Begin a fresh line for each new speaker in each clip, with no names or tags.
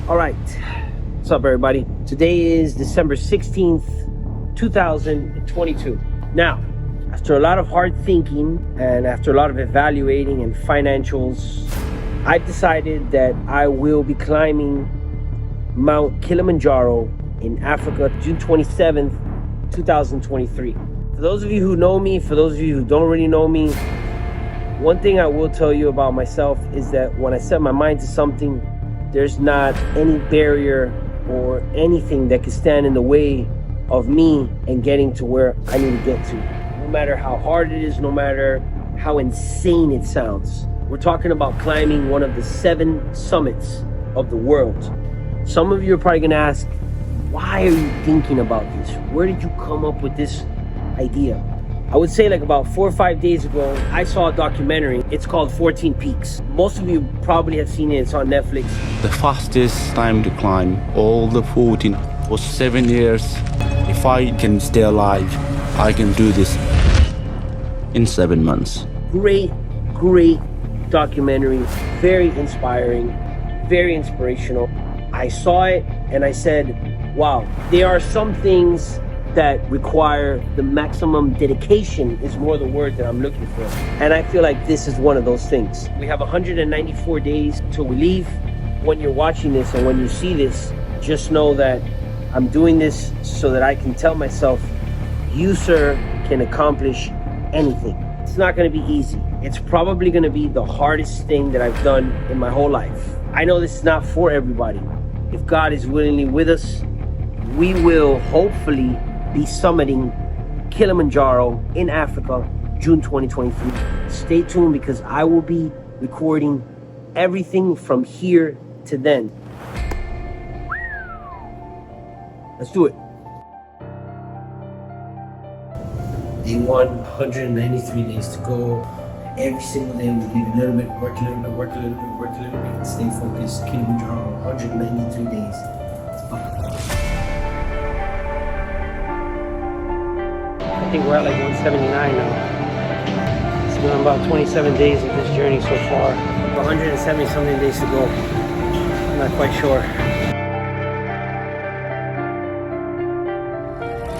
All right, what's up everybody? Today is December 16th, 2022. Now, after a lot of hard thinking and after a lot of evaluating and financials, I've decided that I will be climbing Mount Kilimanjaro in Africa, June 27th, 2023. For those of you who know me, for those of you who don't really know me, one thing I will tell you about myself is that when I set my mind to something, there's not any barrier or anything that can stand in the way of me and getting to where I need to get to. No matter how hard it is, no matter how insane it sounds. We're talking about climbing one of the 7 summits of the world. Some of you are probably gonna ask, why are you thinking about this? Where did you come up with this idea? I would say like about 4 or 5 days ago, I saw a documentary. It's called 14 Peaks. Most of you probably have seen it. It's on Netflix.
The fastest time to climb all the 14 was 7 years. If I can stay alive, I can do this in 7 months.
Great documentary. Very inspiring, very inspirational. I saw it and I said, wow, there are some things that require the maximum dedication is more the word that I'm looking for. And I feel like this is one of those things. We have 194 days till we leave. When you're watching this and when you see this, just know that I'm doing this so that I can tell myself, you, sir, can accomplish anything. It's not gonna be easy. It's probably gonna be the hardest thing that I've done in my whole life. I know this is not for everybody. If God is willingly with us, we will hopefully be summiting Kilimanjaro in Africa, June 2023. Stay tuned because I will be recording everything from here to then. Let's do it. Day 1, 193 days to go. Every single day we leave a little bit, work a little bit, work a little bit, work a little bit, stay focused. Kilimanjaro, 193 days. It's fun. I think we're at like 179 now. It's been about 27 days of this journey so far. 170 something days to go. I'm not quite sure.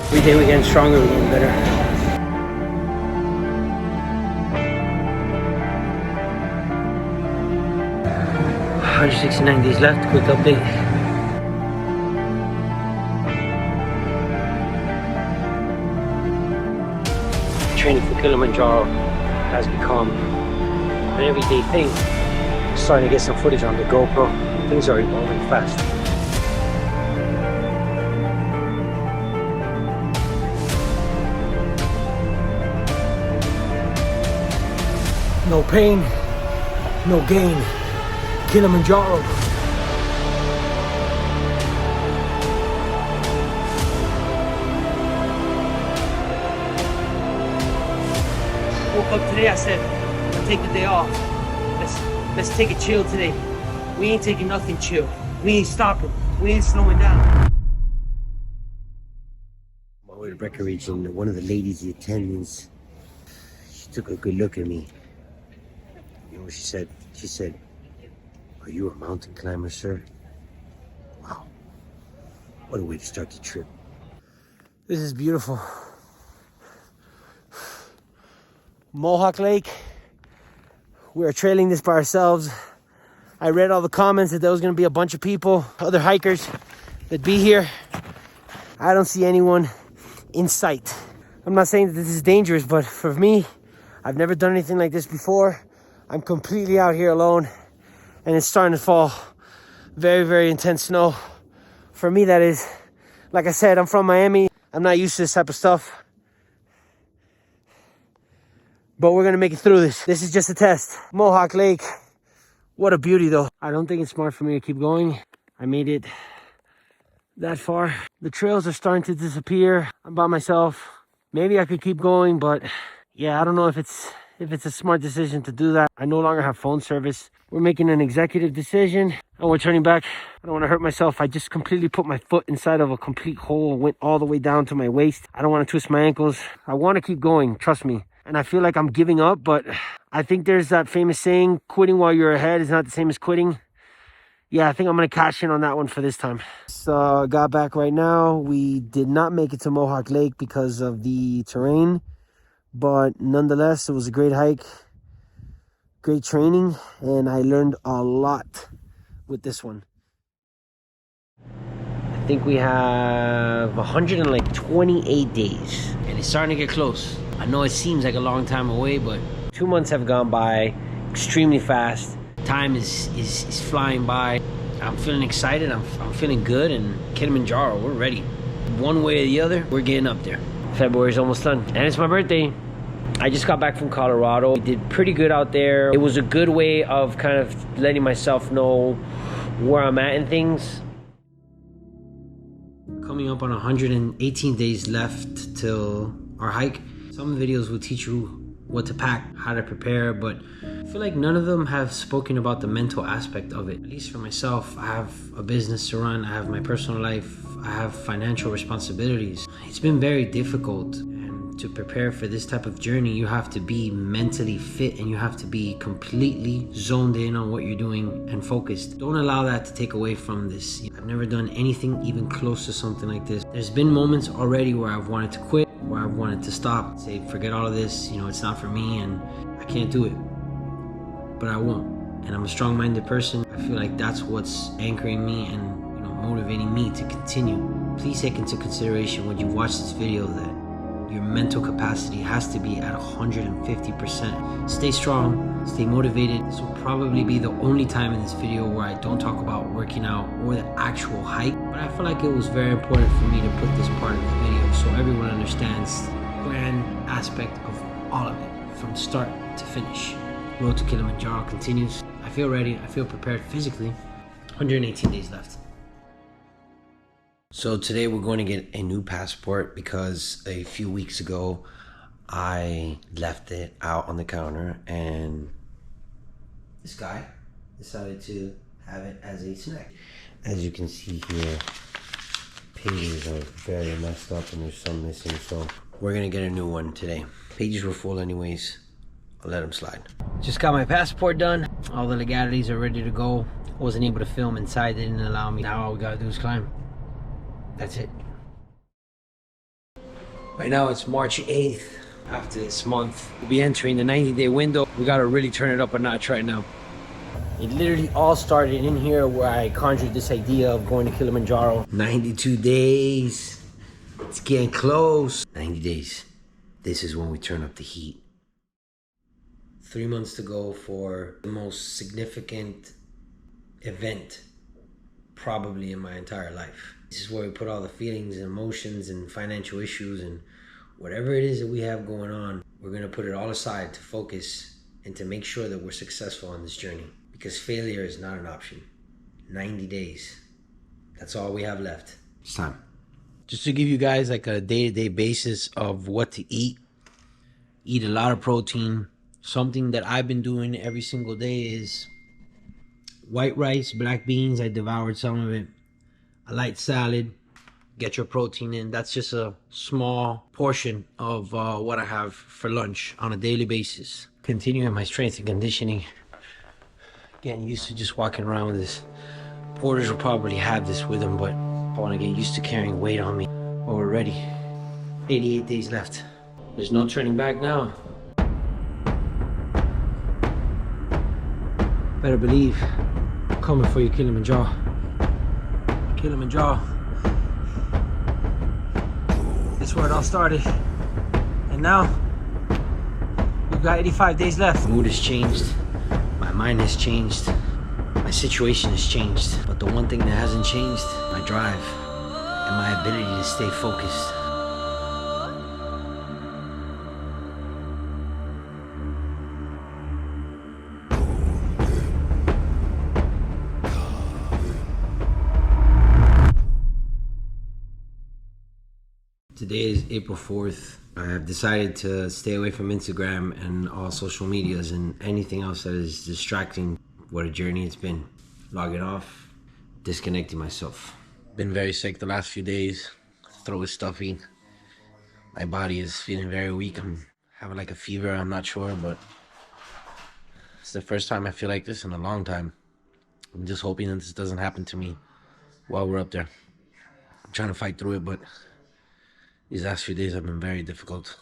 Every day we're getting stronger, we're getting better. $169 days left, quick update. Training for Kilimanjaro has become an everyday thing. Starting to get some footage on the GoPro. Things are evolving fast. No pain, no gain. Kilimanjaro. Woke up today, I said, I'll take the day off. Let's take it chill today. We ain't taking nothing chill. We ain't stopping. We ain't slowing down. On my way to Breckenridge, and one of the ladies, the attendants, she took a good look at me. You know what she said? She said, "Are you a mountain climber, sir?" Wow. What a way to start the trip. This is beautiful. Mohawk Lake. We're trailing this by ourselves. I read all the comments that there was going to be a bunch of people, other hikers that'd be here. I don't see anyone in sight. I'm not saying that this is dangerous, but for me, I've never done anything like this before. I'm completely out here alone, and it's starting to fall very intense snow. For me, that is. Like I said, I'm from Miami. I'm not used to this type of stuff. But we're gonna make it through this. This is just a test. Mohawk Lake. What a beauty though. I don't think it's smart for me to keep going. I made it that far. The trails are starting to disappear. I'm by myself. Maybe I could keep going, but yeah, I don't know if it's a smart decision to do that. I no longer have phone service. We're making an executive decision and we're turning back. I don't want to hurt myself. I just completely put my foot inside of a complete hole, went all the way down to my waist. I don't want to twist my ankles. I want to keep going, trust me. And I feel like I'm giving up, but I think there's that famous saying, quitting while you're ahead is not the same as quitting. yeah, I think I'm gonna cash in on that one for this time. So got back right now. We did not make it to Mohawk Lake because of the terrain, but nonetheless, it was a great hike, great training, and I learned a lot with this one. I think we have 128 days, and it's starting to get close. I know it seems like a long time away, but 2 months have gone by extremely fast. Time is flying by. I'm feeling excited. I'm feeling good. And Kilimanjaro, we're ready. One way or the other, we're getting up there. February's almost done, and it's my birthday. I just got back from Colorado. I did pretty good out there. It was a good way of kind of letting myself know where I'm at in things. Coming up on 118 days left till our hike. Some videos will teach you what to pack, how to prepare, but I feel like none of them have spoken about the mental aspect of it. At least for myself, I have a business to run, I have my personal life, I have financial responsibilities. It's been very difficult, and to prepare for this type of journey, you have to be mentally fit and you have to be completely zoned in on what you're doing and focused. Don't allow that to take away from this. I've never done anything even close to something like this. There's been moments already where I've wanted to quit, where I've wanted to stop, say, forget all of this, it's not for me and I can't do it. But I won't. And I'm a strong-minded person. I feel like that's what's anchoring me and motivating me to continue. Please take into consideration when you watch this video that your mental capacity has to be at 150%. Stay strong, stay motivated. This will probably be the only time in this video where I don't talk about working out or the actual hike, but I feel like it was very important for me to put this part of the video so everyone understands the grand aspect of all of it, from start to finish. Road to Kilimanjaro continues. I feel ready, I feel prepared physically. 118 days left. So today we're going to get a new passport because a few weeks ago I left it out on the counter and this guy decided to have it as a snack. As you can see here, pages are very messed up and there's some missing, so we're gonna get a new one today. Pages were full anyways. I'll let them slide. Just got my passport done. All the legalities are ready to go. Wasn't able to film inside, they didn't allow me. Now all we gotta do is climb. That's it. Right now it's March 8th. After this month, we'll be entering the 90-day window. We gotta really turn it up a notch right now. It literally all started in here where I conjured this idea of going to Kilimanjaro. 92 days. It's getting close. 90 days. This is when we turn up the heat. 3 months to go for the most significant event probably in my entire life. This is where we put all the feelings and emotions and financial issues and whatever it is that we have going on. We're gonna put it all aside to focus and to make sure that we're successful on this journey, because failure is not an option. 90 days, that's all we have left. It's time. Just to give you guys like a day-to-day basis of what to eat. Eat a lot of protein. Something that I've been doing every single day is white rice, black beans. I devoured some of it. A light salad. Get your protein in. That's just a small portion of what I have for lunch on a daily basis. Continuing my strength and conditioning. Getting used to just walking around with this. Porters will probably have this with them, but I want to get used to carrying weight on me. But we're ready. 88 days left. There's no turning back now. Better believe I'm coming for you, Kilimanjaro. Kilimanjaro. That's where it all started. And now, we've got 85 days left. My mood has changed. My mind has changed. My situation has changed. But the one thing that hasn't changed, my drive and my ability to stay focused. Today is April 4th. I have decided to stay away from Instagram and all social medias and anything else that is distracting. What a journey it's been. Logging off, disconnecting myself. Been very sick the last few days. Throat is stuffy. My body is feeling very weak. I'm having like a fever, I'm not sure, but it's the first time I feel like this in a long time. I'm just hoping that this doesn't happen to me while we're up there. I'm trying to fight through it, but these last few days have been very difficult.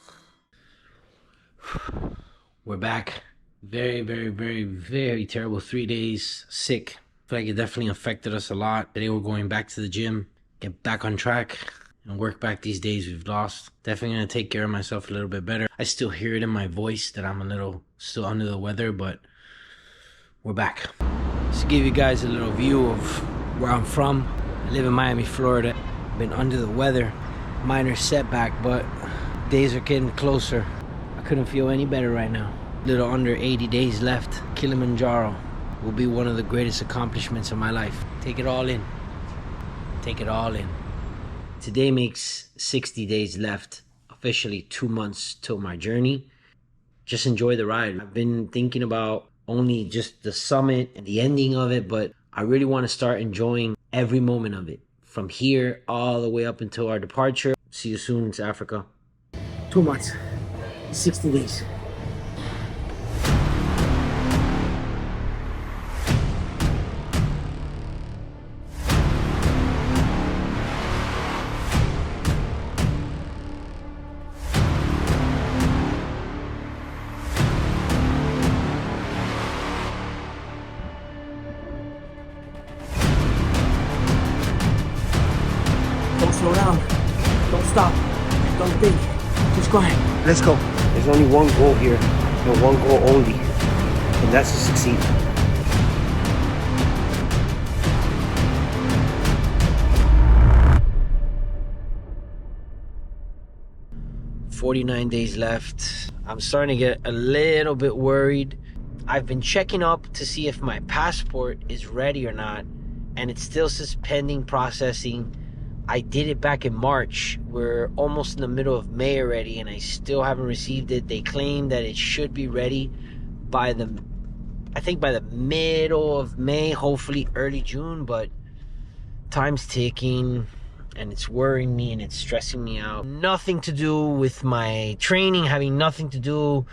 We're back. Very, very, very, very terrible 3 days sick. I feel like it definitely affected us a lot. Today we're going back to the gym, get back on track, and work back these days we've lost. Definitely gonna take care of myself a little bit better. I still hear it in my voice that I'm a little still under the weather, but we're back. Just to give you guys a little view of where I'm from. I live in Miami, Florida. Been under the weather. Minor setback, but days are getting closer. I couldn't feel any better right now. Little under 80 days left. Kilimanjaro will be one of the greatest accomplishments of my life. Take it all in. Take it all in. Today makes 60 days left. Officially 2 months till my journey. Just enjoy the ride. I've been thinking about only just the summit and the ending of it, but I really want to start enjoying every moment of it. From here all the way up until our departure. See you soon. It's Africa. 2 months. 60 days. Don't slow down. Don't stop. Don't think. Just grind. Let's go. There's only one goal here, and one goal only, and that's to succeed. "49 days left. I'm starting to get a little bit worried. I've been checking up to see if my passport is ready or not, and it still says pending processing. I did it back in March. We're almost in the middle of May already, and I still haven't received it. They claim that it should be ready by the middle of May, hopefully early June, but time's ticking, and it's worrying me, and it's stressing me out. Nothing to do with my training, having nothing to do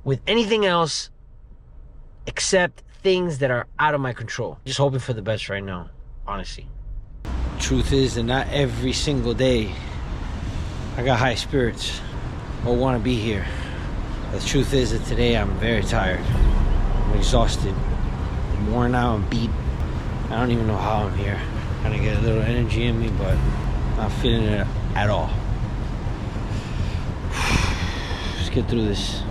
with anything else except things that are out of my control. Just hoping for the best right now, honestly. Truth is that not every single day I got high spirits or want to be here. The truth is that today I'm very tired. I'm exhausted. I'm worn out and beat. I don't even know how I'm here. Kind of get a little energy in me, but not feeling it at all. Let's get through this.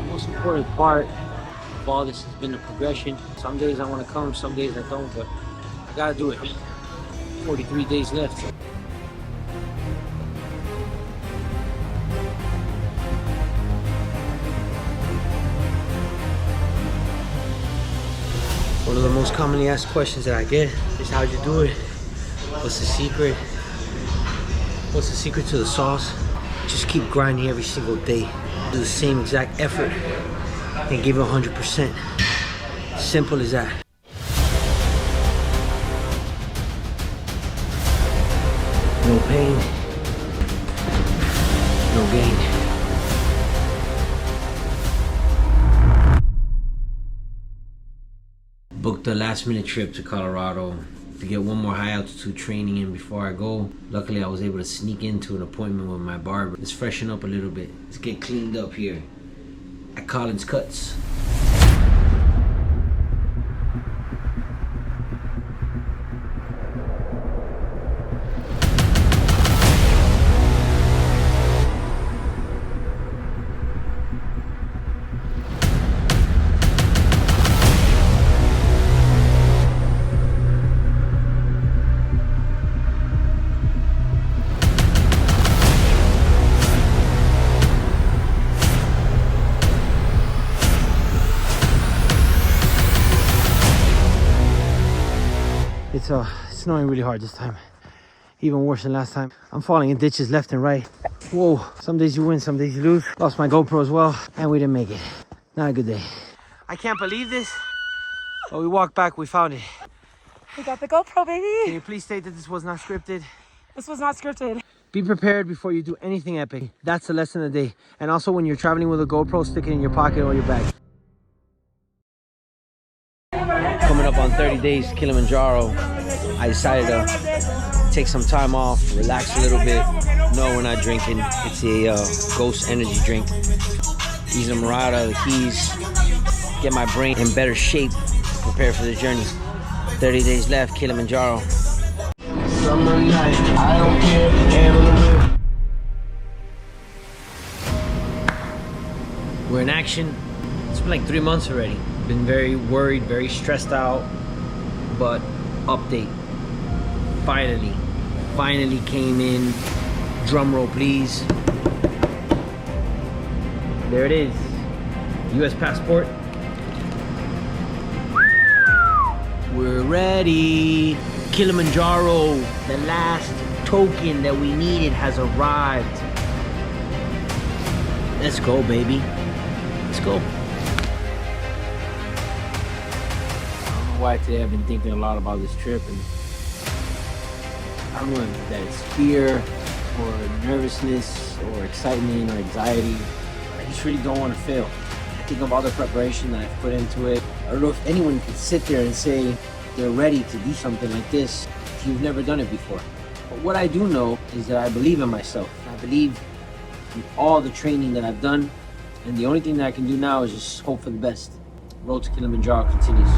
Most important part of all this has been the progression. Some days I want to come, some days I don't, but I gotta do it. 43 days left. One of the most commonly asked questions that I get is, how'd you do it? What's the secret? What's the secret to the sauce? Just keep grinding every single day. Do the same exact effort and give it 100%. Simple as that. No pain, no gain. Booked a last minute trip to Colorado to get one more high altitude training in before I go. Luckily, I was able to sneak into an appointment with my barber. Let's freshen up a little bit. Let's get cleaned up here at Collins Cuts. It's snowing really hard this time. Even worse than last time. I'm falling in ditches left and right. Whoa, some days you win, some days you lose. Lost my GoPro as well, and we didn't make it. Not a good day. I can't believe this, but we walked back, we found it.
We got the GoPro, baby.
Can you please state that this was not scripted?
This was not scripted.
Be prepared before you do anything epic. That's the lesson of the day. And also when you're traveling with a GoPro, stick it in your pocket or your bag. Coming up on 30 days Kilimanjaro, I decided to take some time off, relax a little bit. No, we're not drinking. It's a Ghost energy drink. Use the Murata, the keys, get my brain in better shape, prepare for the journey. 30 days left, Kilimanjaro. Summer night, I don't care. We're in action. It's been like 3 months already. Been very worried, very stressed out, but update. Finally came in. Drum roll, please. There it is. US passport. We're ready. Kilimanjaro, the last token that we needed has arrived. Let's go, baby. Let's go. I don't know why today I've been thinking a lot about this trip, and I don't know if that it's fear or nervousness or excitement or anxiety. I just really don't want to fail. I think of all the preparation that I've put into it. I don't know if anyone can sit there and say they're ready to do something like this if you've never done it before. But what I do know is that I believe in myself. I believe in all the training that I've done, and the only thing that I can do now is just hope for the best. Road to Kilimanjaro continues.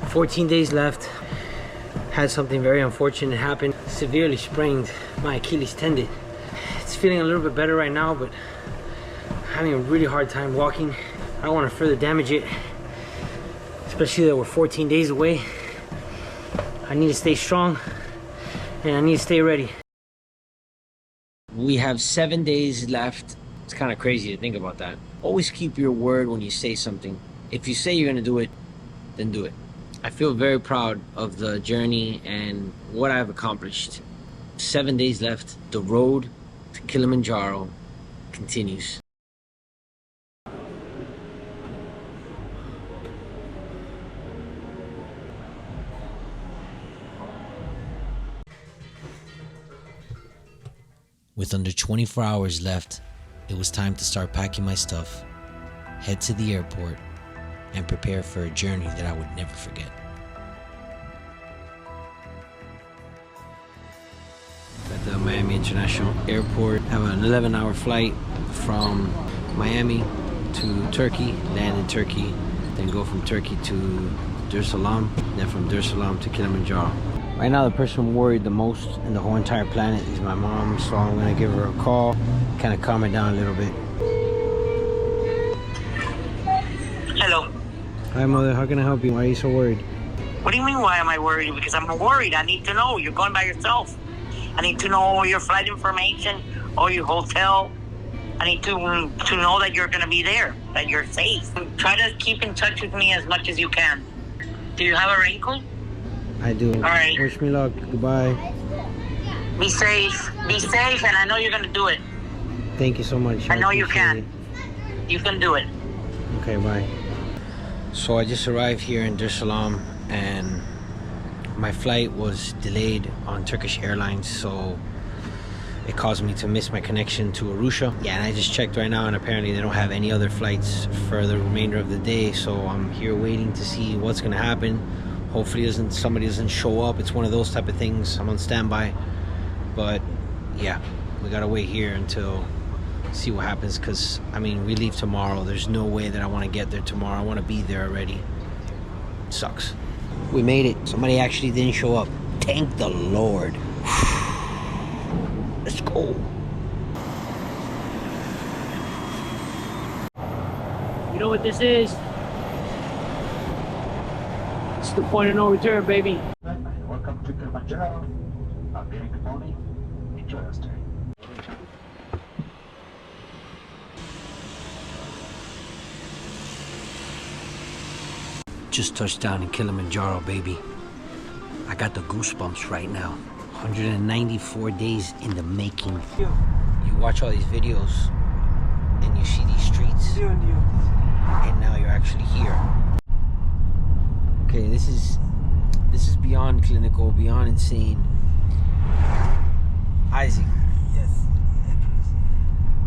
14 days left. Had something very unfortunate happen. Severely sprained my Achilles tendon. It's feeling a little bit better right now, but having a really hard time walking. I don't want to further damage it, especially that we're 14 days away. I need to stay strong and I need to stay ready. We have 7 days left. It's kind of crazy to think about that. Always keep your word when you say something. If you say you're going to do it, then do it. I feel very proud of the journey and what I've accomplished. 7 days left. The road to Kilimanjaro continues. With under 24 hours left, it was time to start packing my stuff, head to the airport, and prepare for a journey that I would never forget. At the Miami International Airport, I have an 11-hour flight from Miami to Turkey, land in Turkey, then go from Turkey to Dar es Salaam, then from Dar es Salaam to Kilimanjaro. Right now, the person I'm worried the most in the whole entire planet is my mom, so I'm gonna give her a call, kind of calm her down a little bit.
Hello.
Hi, Mother. How can I help you? Why are you so worried?
What do you mean, why am I worried? Because I'm worried. I need to know. You're going by yourself. I need to know all your flight information, all your hotel. I need to know that you're going to be there, that you're safe. Try to keep in touch with me as much as you can. Do you have a raincoat?
I do.
All right.
Wish me luck. Goodbye.
Be safe. Be safe, and I know you're going to do it.
Thank you so much.
I know you can.
It.
You can do it.
Okay, bye. So I just arrived here in Dar es Salaam, and my flight was delayed on Turkish Airlines, so it caused me to miss my connection to Arusha. Yeah, and I just checked right now, and apparently they don't have any other flights for the remainder of the day, so I'm here waiting to see what's gonna happen. Hopefully somebody doesn't show up. It's one of those type of things. I'm on standby, but yeah, we gotta wait here until see what happens, because I mean, we leave tomorrow. There's no way that I want to get there tomorrow. I want to be there already. It sucks. We made it. Somebody actually didn't show up. Thank the Lord. Let's go. You know what this is? It's the point of no return, baby.
Welcome to Kilimanjaro. Very good morning. Enjoy your stay.
Just touched down in Kilimanjaro, baby. I got the goosebumps right now. 194 days in the making. You watch all these videos and you see these streets, and now you're actually here. Okay, this is beyond clinical, beyond insane. Isaac.
Yes.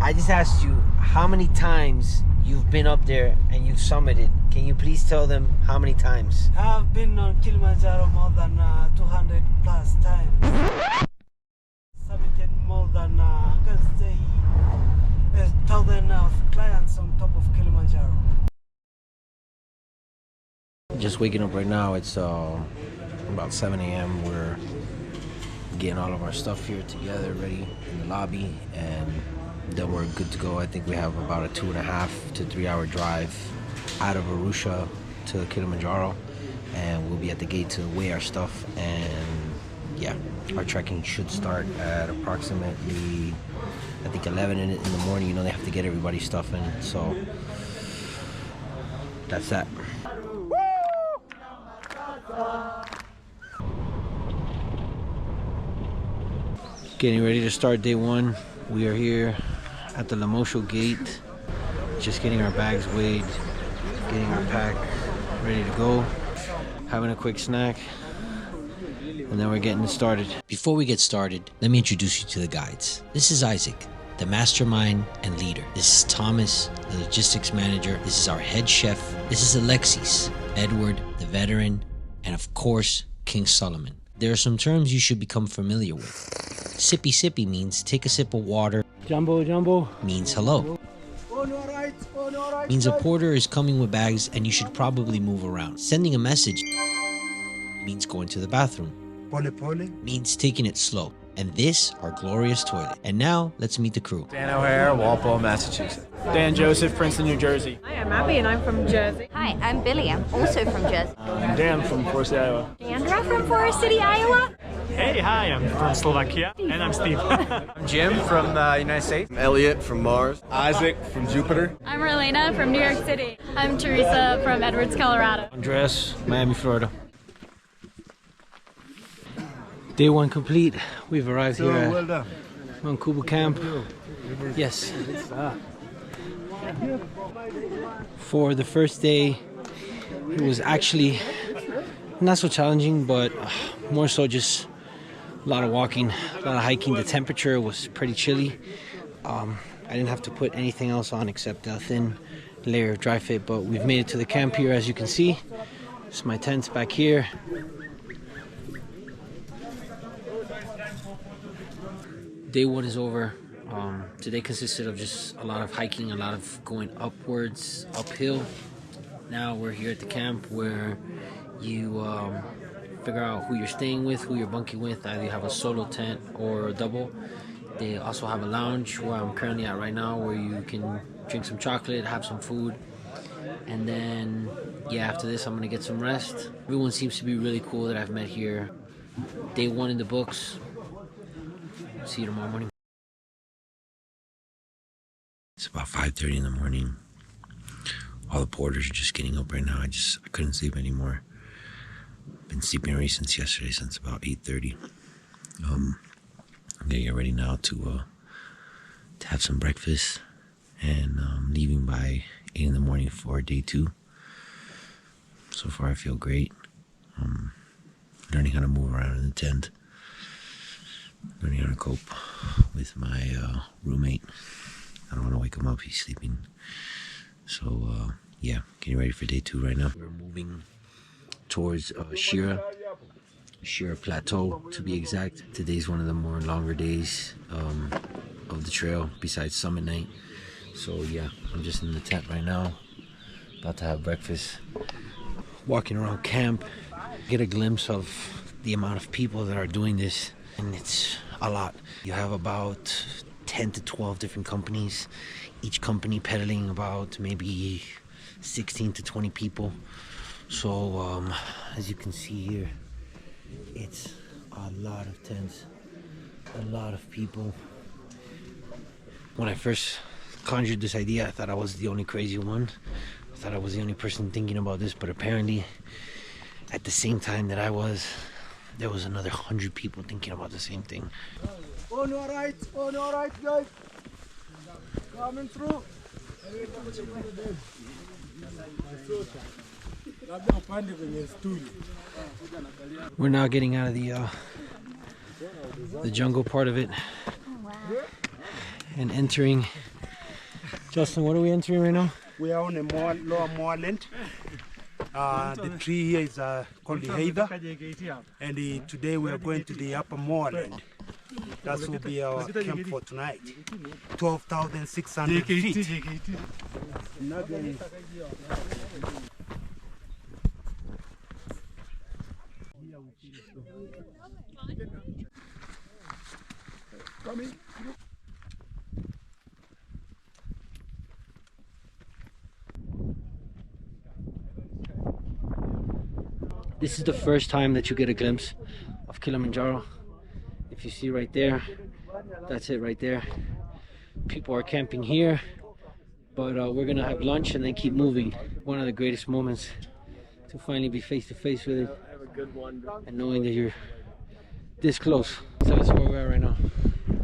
I just asked you how many times you've been up there and you've summited. Can you please tell them how many times?
I've been on Kilimanjaro more than 200 plus times. Submitted more than I can say 1,000 of clients on top of Kilimanjaro.
Just waking up right now. It's about 7 a.m. We're getting all of our stuff here together, ready in the lobby, and then we're good to go. I think we have about a 2.5 to 3 hour drive out of Arusha to Kilimanjaro, and we'll be at the gate to weigh our stuff. And yeah, our trekking should start at approximately, I think, 11 in the morning. You know, they have to get everybody's stuff in, so that's that. Getting ready to start day one. We are here at the Lemosho gate, just getting our bags weighed, getting our pack ready to go, having a quick snack, and then we're getting it started. Before we get started, let me introduce you to the guides. This is Isaac, the mastermind and leader. This is Thomas, the logistics manager. This is our head chef. This is Alexis, Edward, the veteran, and of course, King Solomon. There are some terms you should become familiar with. Sippy sippy means take a sip of water.
Jumbo, jumbo.
Means hello. Means a porter is coming with bags and you should probably move around. Sending a message means going to the bathroom.
Pole pole.
Means taking it slow. And this, our glorious toilet. And now, let's meet the crew.
Dan O'Hare, Walpole, Massachusetts. Dan Joseph, Princeton, New Jersey.
Hi, I'm Abby and I'm from Jersey.
Hi, I'm Billy. I'm also from Jersey.
Dan from Forest City, Iowa.
Andra from Forest City, Iowa.
Hey, hi, I'm from Slovakia. And I'm Steve.
I'm Jim from the United States.
Elliot from Mars. Isaac from Jupiter.
I'm Relena from New York City. I'm Teresa from Edwards, Colorado.
Andres, Miami, Florida. Day one complete. We've arrived here at Mankuba Camp. Yes. For the first day, it was actually not so challenging, but more so just a lot of walking, a lot of hiking. The temperature was pretty chilly. I didn't have to put anything else on except a thin layer of dry fit, but we've made it to the camp here, as you can see. This is my tent back here. Day one is over. Today consisted of just a lot of hiking, a lot of going upwards, uphill. Now we're here at the camp where you figure out who you're staying with, who you're bunking with. Either you have a solo tent or a double. They also have a lounge where I'm currently at right now, where you can drink some chocolate, have some food. And then, yeah, after this I'm gonna get some rest. Everyone seems to be really cool that I've met here. Day one in the books. See you tomorrow morning. It's about 5:30 in the morning. All the porters are just getting up right now. I couldn't sleep anymore. Been sleeping already since yesterday, since about 8:30. I'm gonna get ready now to have some breakfast, and leaving by 8 in the morning for day two. So far I feel great. Learning how to move around in the tent. Learning how to cope with my roommate. I don't want to wake him up, he's sleeping. So yeah, getting ready for day two right now. We're moving towards Shira Plateau, to be exact. Today's one of the more longer days of the trail, besides summit night. So yeah, I'm just in the tent right now, about to have breakfast. Walking around camp, get a glimpse of the amount of people that are doing this. And it's a lot. You have about 10 to 12 different companies, each company pedaling about maybe 16 to 20 people. So as you can see here, it's a lot of tents, a lot of people. When I first conjured this idea, I thought I was the only crazy one. I thought I was the only person thinking about this, but apparently at the same time that I was, there was another 100 people thinking about the same thing.
On your right, guys. Coming through.
We're now getting out of
the jungle part of it.
Oh, wow.
And entering. Justin, what are we entering right now?
We are on a lower moorland. The tree here is called the heather, and today we are going to the upper moorland. That will be our camp for tonight. 12,600 feet.
This is the first time that you get a glimpse of Kilimanjaro. If you see right there, that's it right there. People are camping here, but we're gonna have lunch and then keep moving. One of the greatest moments to finally be face to face with it and knowing that you're this close. So that's where we're at right now.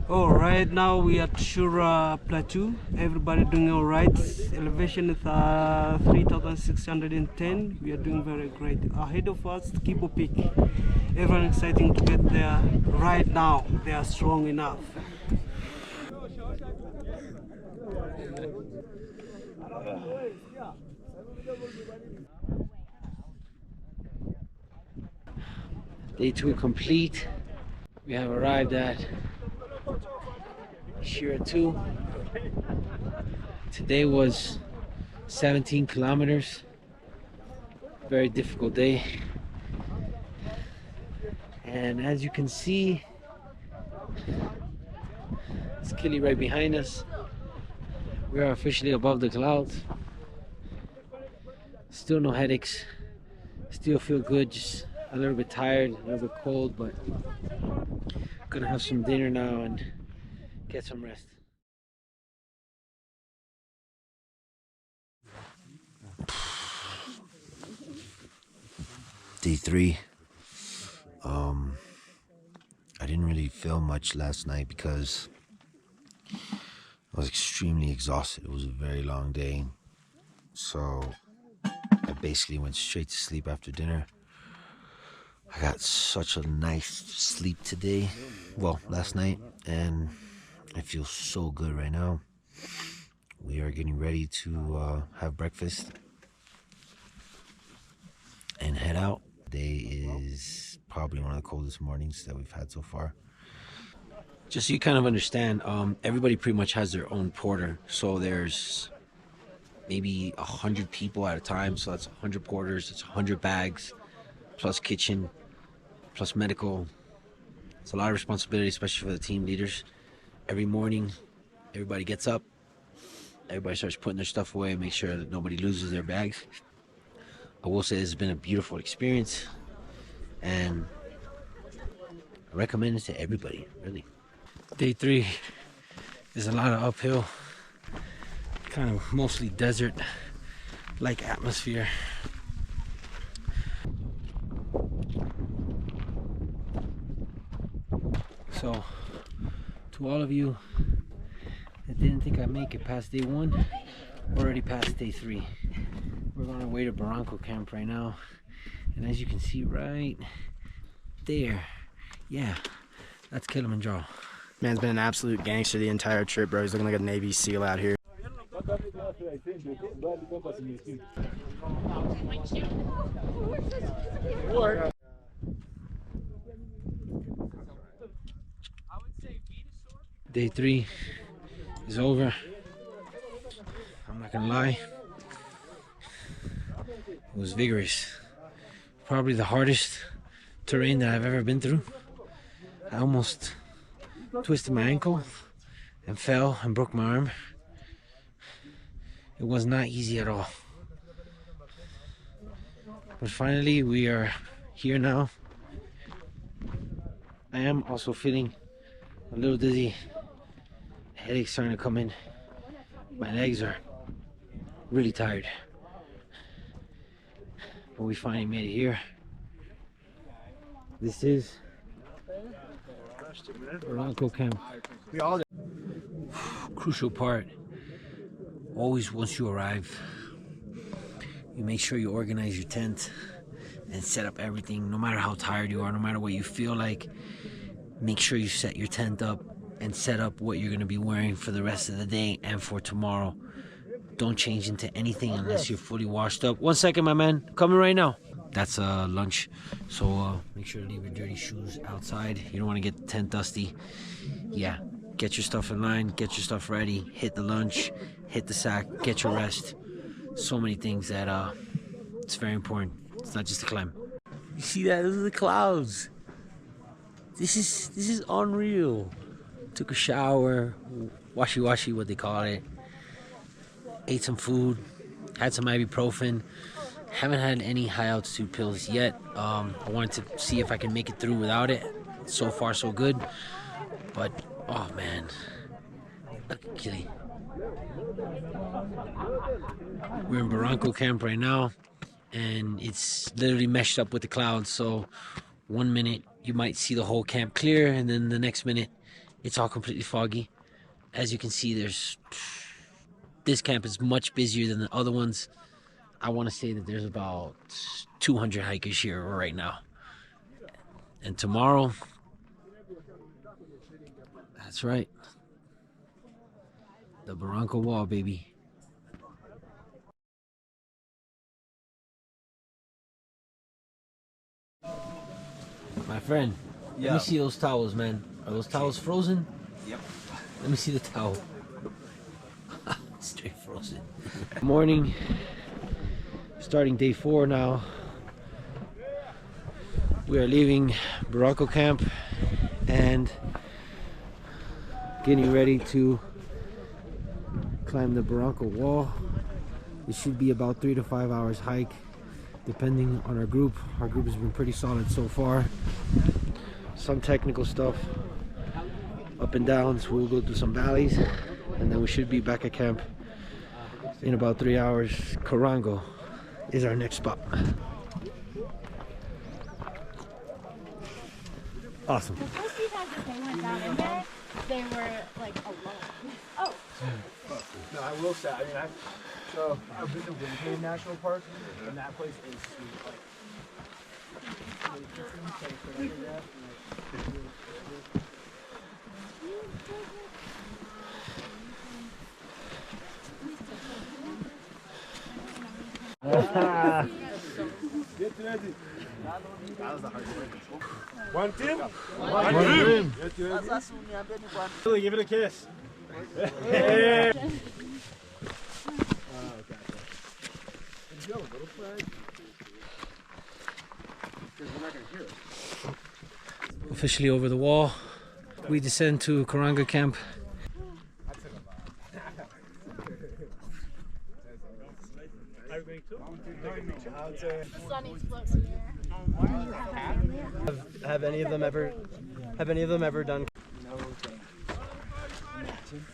Oh, right now we are at Shura Plateau. Everybody doing all right. Elevation is 3,610. We are doing very great. Ahead of us, Kibo Peak. Everyone exciting to get there right now. They are strong enough.
Day 2 complete. We have arrived at Shira 2. Today was 17 kilometers. Very difficult day. And as you can see, it's Kili right behind us. We are officially above the clouds. Still no headaches. Still feel good, just a little bit tired, a little bit cold, but gonna have some dinner now and get some rest.
Day 3. I didn't really film much last night because I was extremely exhausted. It was a very long day, so I basically went straight to sleep after dinner. I got such a nice sleep today, well, last night, and I feel so good right now. We are getting ready to have breakfast and head out. Today is probably one of the coldest mornings that we've had so far.
Just so you kind of understand, everybody pretty much has their own porter. So there's maybe 100 people at a time. So that's 100 porters, it's 100 bags, plus kitchen, plus medical. It's a lot of responsibility, especially for the team leaders. Every morning, everybody gets up. Everybody starts putting their stuff away and make sure that nobody loses their bags. I will say this has been a beautiful experience, and I recommend it to everybody, really. Day 3 is a lot of uphill, kind of mostly desert-like atmosphere. So, to all of you that didn't think I'd make it past day 1, already past day 3. We're on our way to Barranco camp right now, and as you can see right there, yeah, that's Kilimanjaro.
Man's been an absolute gangster the entire trip, bro. He's looking like a Navy SEAL out here.
Day 3 is over. I'm not gonna lie, it was vigorous. Probably the hardest terrain that I've ever been through. I almost twisted my ankle and fell and broke my arm. It was not easy at all. But finally we are here now. I am also feeling a little dizzy. Headaches starting to come in. My legs are really tired. But we finally made it here. This is Barranco camp. Crucial part. Always once you arrive, you make sure you organize your tent and set up everything, no matter how tired you are, no matter what you feel like. make sure you set your tent up and set up what you're going to be wearing for the rest of the day and for tomorrow. Don't change into anything unless you're fully washed up. 1 second, my man. Coming right now. That's lunch. So make sure to leave your dirty shoes outside. You don't want to get the tent dusty. Yeah. Get your stuff in line. Get your stuff ready. Hit the lunch. Hit the sack. Get your rest. So many things that it's very important. It's not just a climb. You see that? Those are the clouds. This is unreal. Took a shower. Washi, what they call it. Ate some food, had some ibuprofen. Haven't had any high altitude pills yet. I wanted to see if I can make it through without it. So far, so good. But, oh man, look at Kili. We're in Barranco camp right now, and it's literally meshed up with the clouds. So 1 minute you might see the whole camp clear, and then the next minute it's all completely foggy. As you can see, this camp is much busier than the other ones. I want to say that there's about 200 hikers here right now. And tomorrow, that's right, the Barranco Wall, baby. My friend, let me see those towels, man. Are those towels frozen?
Yep.
Let me see the towel. Straight frozen. Morning, starting day 4 now. We are leaving Barranco camp and getting ready to climb the Barranco Wall. It should be about 3 to 5 hours hike, depending on our group. Our group has been pretty solid so far. Some technical stuff, up and downs. We'll go through some valleys, and then we should be back at camp in about 3 hours. Corango is our next spot. Awesome.
The first few times that they went down in there, they were like alone. Oh.
No, I will say, I mean, I've been to Windcave National Park, and that place is sweet. Like,
Get ready.
that was the hardest one.
One team?
One dream.
Get ready.
Give it a kiss.
Officially over the wall. We descend to Corango camp.
Have any of them ever done?
No. Imagine.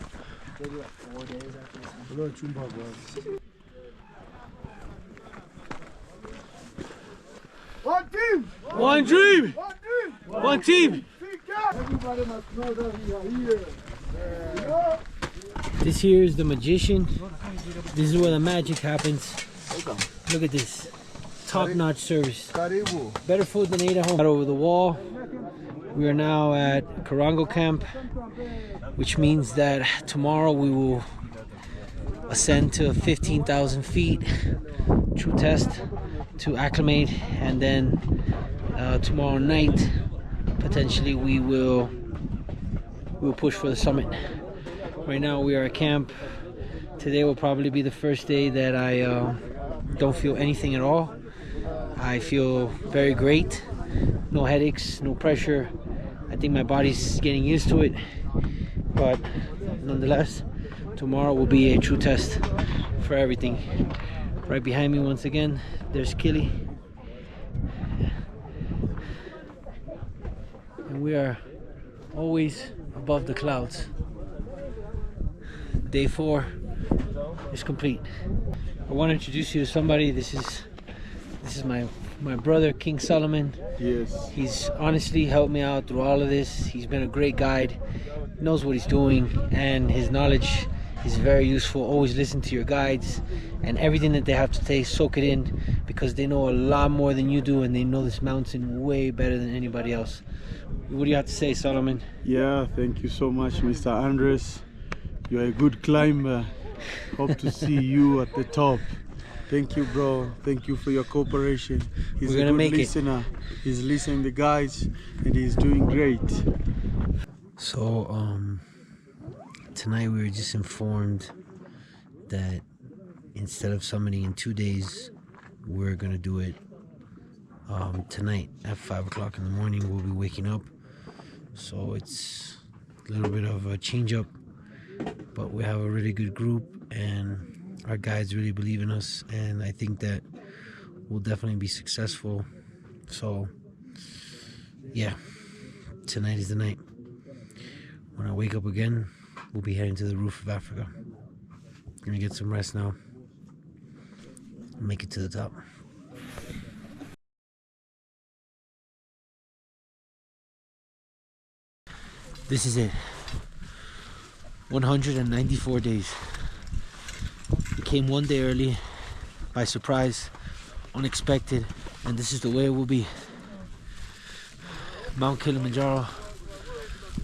Maybe like 4 days after this. One team!
One dream!
One team!
One team!
Everybody must know that we are here.
This here is the magician. This is where the magic happens. Look at this. Top-notch service. Better food than ate at home. Over the wall. We are now at Corango camp, which means that tomorrow we will ascend to 15,000 feet. True test to acclimate, and then tomorrow night potentially we'll push for the summit. Right now we are at camp. Today will probably be the first day that I don't feel anything at all. I feel very great. No headaches, no pressure. I think my body's getting used to it, but nonetheless, tomorrow will be a true test for everything. Right behind me, once again, there's Kili, and we are always above the clouds. Day 4 is complete. I want to introduce you to somebody. This is my brother, King Solomon.
Yes.
He's honestly helped me out through all of this. He's been a great guide, knows what he's doing, and his knowledge He's very useful. Always listen to your guides and everything that they have to say, soak it in, because they know a lot more than you do and they know this mountain way better than anybody else. What do you have to say, Solomon?
Yeah, thank you so much, Mr. Andres. You're a good climber. Hope to see you at the top. Thank you, bro. Thank you for your cooperation. He's
We're gonna
a good
make
listener. He's listening to the guys and he's doing great.
So, tonight we were just informed that instead of summiting in 2 days, we're gonna do it tonight at 5 o'clock in the morning. We'll be waking up, so it's a little bit of a change up, but we have a really good group and our guides really believe in us, and I think that we'll definitely be successful. So yeah, tonight is the night. When I wake up again, we'll be heading to the roof of Africa. Gonna get some rest now. Make it to the top. This is it. 194 days. We came one day early, by surprise, unexpected, and this is the way it will be. Mount Kilimanjaro.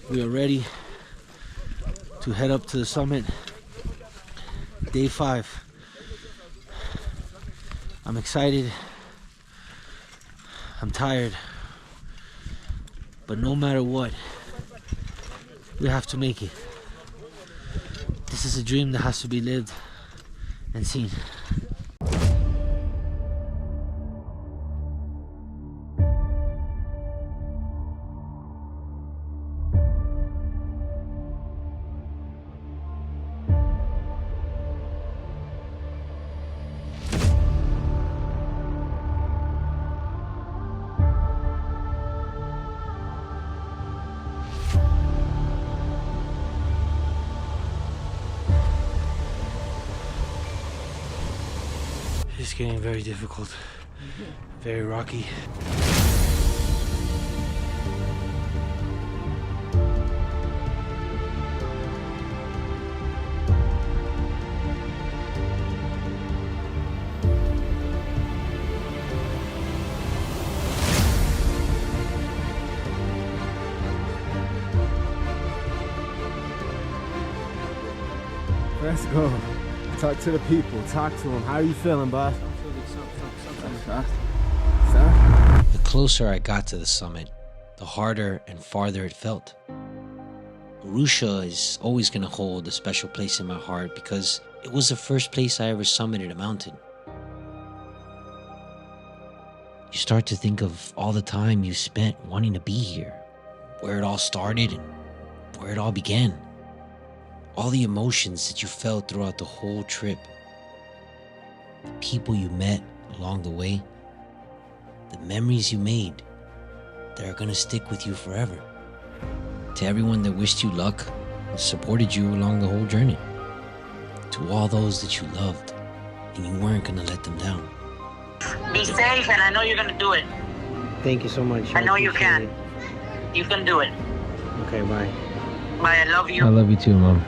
We are ready to head up to the summit. Day 5. I'm excited. I'm tired. But no matter what, we have to make it. This is a dream that has to be lived and seen. It's getting very difficult, very rocky.
Let's go. Talk to the people. Talk to them. How are you feeling, boss?
The closer I got to the summit, the harder and farther it felt. Arusha is always going to hold a special place in my heart because it was the first place I ever summited a mountain. You start to think of all the time you spent wanting to be here, where it all started and where it all began. All the emotions that you felt throughout the whole trip. The people you met along the way. The memories you made that are gonna stick with you forever. To everyone that wished you luck and supported you along the whole journey. To all those that you loved and you weren't gonna let them down.
Be safe, and I know you're gonna do it.
Thank you so much.
I know you can. You can do it.
Okay, bye.
Bye, I love you.
I love you too, Mom.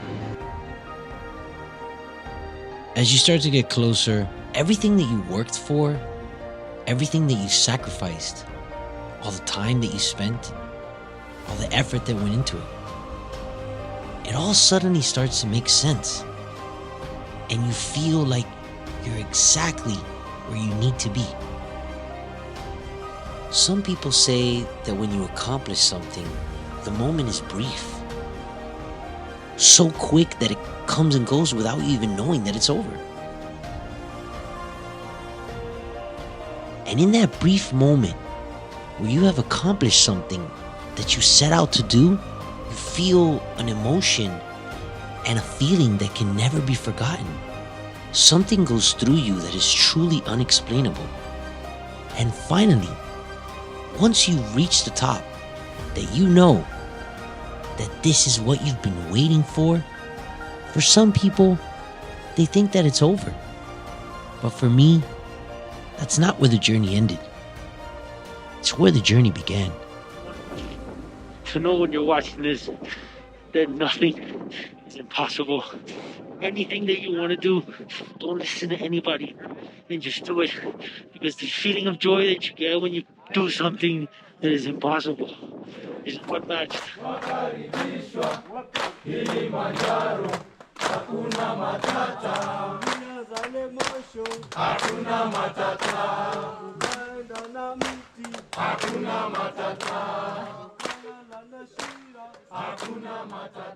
As you start to get closer, everything that you worked for, everything that you sacrificed, all the time that you spent, all the effort that went into it, it all suddenly starts to make sense. And you feel like you're exactly where you need to be. Some people say that when you accomplish something, the moment is brief. So quick that it comes and goes without you even knowing that it's over. And in that brief moment where you have accomplished something that you set out to do, you feel an emotion and a feeling that can never be forgotten. Something goes through you that is truly unexplainable. And finally, once you reach the top, that you know that this is what you've been waiting for some people, they think that it's over. But for me, that's not where the journey ended. It's where the journey began.
To know when you're watching this
that nothing is impossible. Anything that you want to do, don't listen to anybody and just do it, because the feeling of joy that you get when you do something that is impossible is unmatched.
Kilimanjaro, hakuna matata. Lemosho, hakuna matata. Hakuna matata. Hakuna matata.